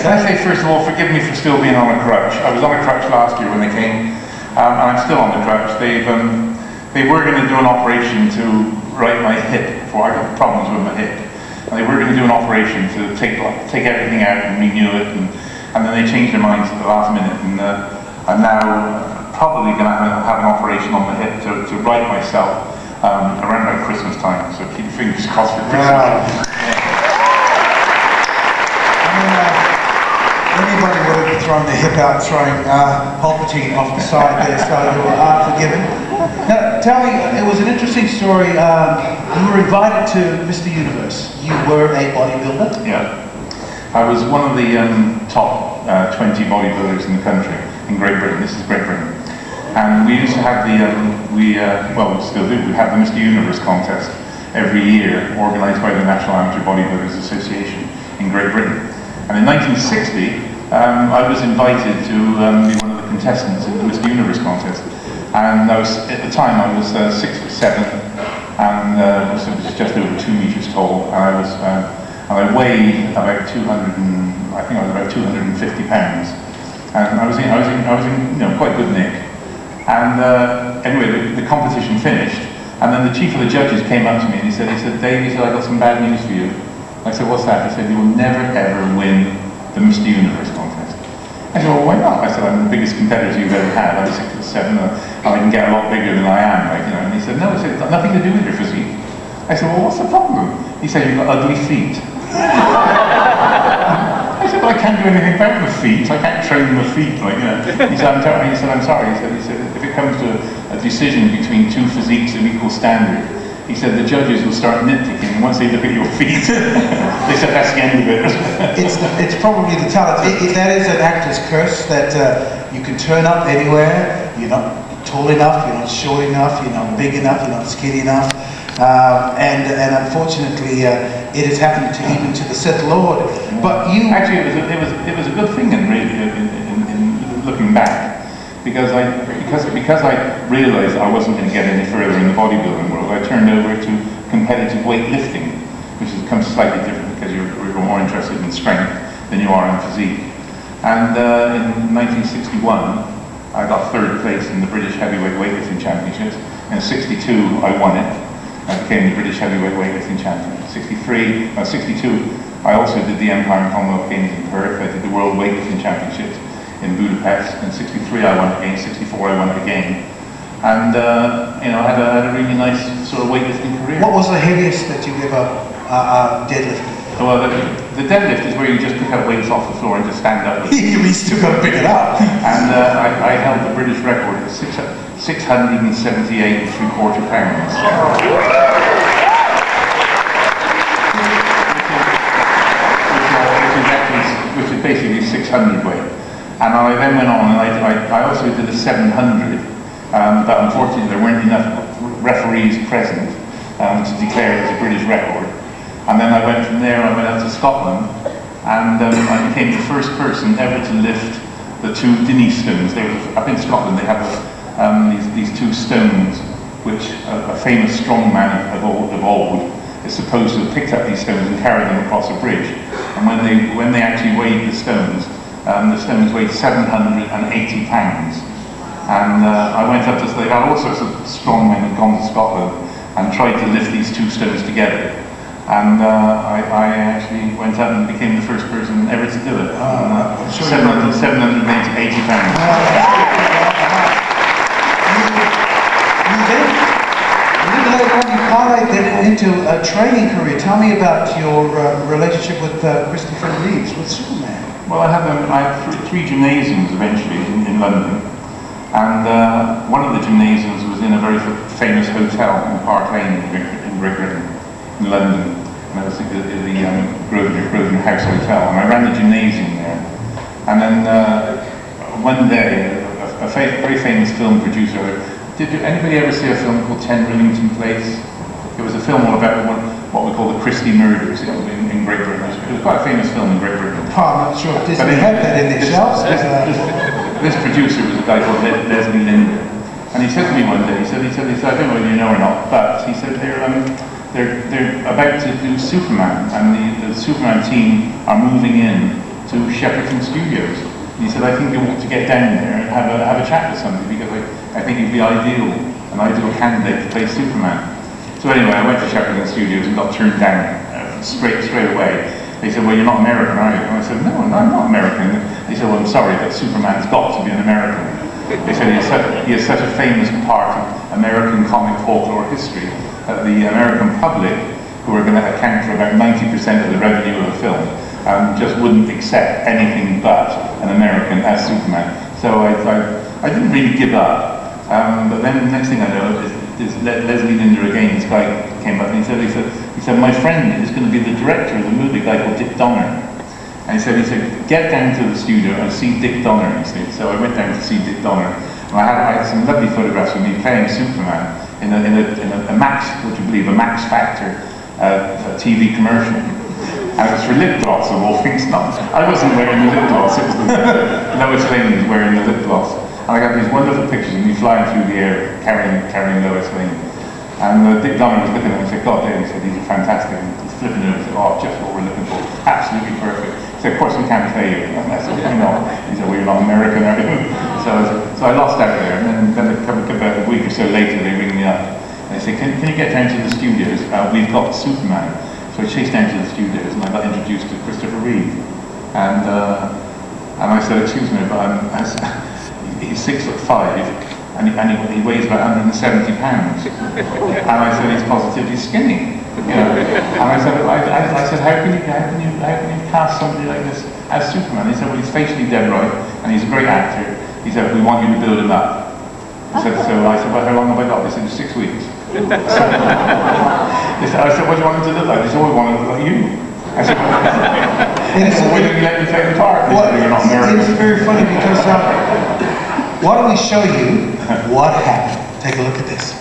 Can I say, first of all, forgive me for still being on a crutch. I was on a crutch last year when they came, and I'm still on the crutch. They were going to do an operation to right my hip, for I got problems with my hip. And they were going to do an operation to take everything out and renew it, and then they changed their minds at the last minute, and I'm now probably going to have an operation on the hip to right myself around about Christmas time, so keep your fingers crossed for Christmas. Anybody would have thrown their hip out throwing Palpatine off the side there, so you are forgiven. Now, tell me, it was an interesting story. You were invited to Mr. Universe. You were a bodybuilder? Yeah. I was one of the top 20 bodybuilders in the country, in Great Britain. This is Great Britain. And we used to have we still do, we have the Mr. Universe contest every year, organised by the National Amateur Bodybuilders Association in Great Britain. And in 1960, I was invited to be one of the contestants in the Mr. Universe contest. And at the time I was 6'7", and was just over 2 meters tall. And I weighed about 250 pounds. And I was in quite good nick. And anyway, the competition finished, and then the chief of the judges came up to me and he said, Dave, I got some bad news for you. I said, what's that? He said, you will never ever win the Mr. Universe contest. I said, well, why not? I said, I'm the biggest competitor you've ever had. I'm 6'7", and I can get a lot bigger than I am, And he said, no, it's got nothing to do with your physique. I said, well, what's the problem? He said, you've got ugly feet. I said, well, I can't do anything about my feet. I can't train my feet, He said, I'm sorry. He said, if it comes to a decision between two physiques of equal standard, he said, the judges will start nitpicking once they look at your feet. They said, that's the end of it. It's probably the talent. If that is an actor's curse, that you can turn up anywhere, you're not tall enough, you're not short enough, you're not big enough, you're not skinny enough. And unfortunately, it has happened even to the Sith Lord. But you actually, it was a good thing in looking back, because I realised I wasn't going to get any further in the bodybuilding world. I turned over to competitive weightlifting, which becomes slightly different because you're more interested in strength than you are in physique. And in 1961, I got third place in the British Heavyweight Weightlifting Championships. In '62, I won it. I became the British Heavyweight Weightlifting Champion. 62, I also did the Empire and Commonwealth Games in Perth. I did the World Weightlifting Championships in Budapest. In '63, I won it again. '64, I won it again. And I had a really nice sort of weightlifting career. What was the heaviest that you ever deadlifted? Well, the deadlift is where you just pick up weights off the floor and just stand up. You still got to pick it up. And I held the British record at 678 3/4 pounds. Which is basically 600 weight. And I then went on and I also did a 700, but unfortunately there weren't enough referees present to declare it as a British record. And then I went from there, I went out to Scotland, and I became the first person ever to lift the two Dinnie stones. Up in Scotland they have these two stones, which a famous strongman of old is supposed to have picked up these stones and carried them across a bridge. And when they actually weighed the stones weighed 780 pounds. And I went up to, they had all sorts of strongmen who'd gone to Scotland and tried to lift these two stones together. And I actually went up and became the first person ever to do it. 780 pounds. You parlay that into a training career. Tell me about your relationship with Christopher Reeves, with Superman. Well, I had three gymnasiums eventually in London. And one of the gymnasiums was in a very famous hotel in Park Lane in Great Britain, in London. And it was the Grosvenor House Hotel. And I ran the gymnasium there. And then one day, a very famous film producer, did anybody ever see a film called 10 Rillington Place? It was a film all about what we call the Christie murders in Great Britain. It was quite a famous film in Great Britain. Oh, I'm not sure if Disney had that in their shelves. This producer was a guy called Leslie Linder, and he said to me one day, he said, I don't know whether you know or not, but he said they're about to do Superman, and the Superman team are moving in to Shepperton Studios. And he said, I think you want to get down there and have a chat with somebody, because I think you'd be an ideal candidate to play Superman. So anyway, I went to Shepperton Studios and got turned down straight away. They said, well, you're not American, are you? And I said, no, I'm not American. They said, well, I'm sorry, but Superman's got to be an American. They said he has such a famous part of American comic folklore history that the American public, who are going to account for about 90% of the revenue of the film, just wouldn't accept anything but an American as Superman. So I didn't really give up. But then the next thing I know is Leslie Linder again, this guy came up and he said, my friend is going to be the director of the movie, a guy called Dick Donner. And he said, get down to the studio and see Dick Donner, you see. So I went down to see Dick Donner. And I had some lovely photographs of me playing Superman in a Max, would you believe, a Max Factor TV commercial. And it was for lip gloss of all things. I wasn't wearing the lip gloss, it was Lois Lane was wearing the lip gloss. And I got these wonderful pictures of me flying through the air, carrying Lois Lane. And Dick Donner was looking at him and said, God damn, he said, these are fantastic. And he's flipping it and said, oh, just what we're looking for. Absolutely perfect. He said, of course we can't play you. And I said, you know. He said, well, you're not American, are you? So I lost out there. And then about a week or so later, they ring me up. And they say, can you get down to the studios? We've got Superman. So I chased down to the studios and I got introduced to Christopher Reeve. And I said, excuse me, but he's 6'5", and he weighs about 170 pounds. And I said, he's positively skinny. You know? And I said, how can you cast somebody like this as Superman? He said, well, he's facially dead right, and he's a great actor. He said, we want you to build him up. He said, so I said, well, how long have I got? They said, 6 weeks. I said, what do you want him to look like? They said, well, we want him to look like you. I said, well, why didn't you let me take the part? They said, you're not American. It's very funny because why don't we show you what happened? Take a look at this.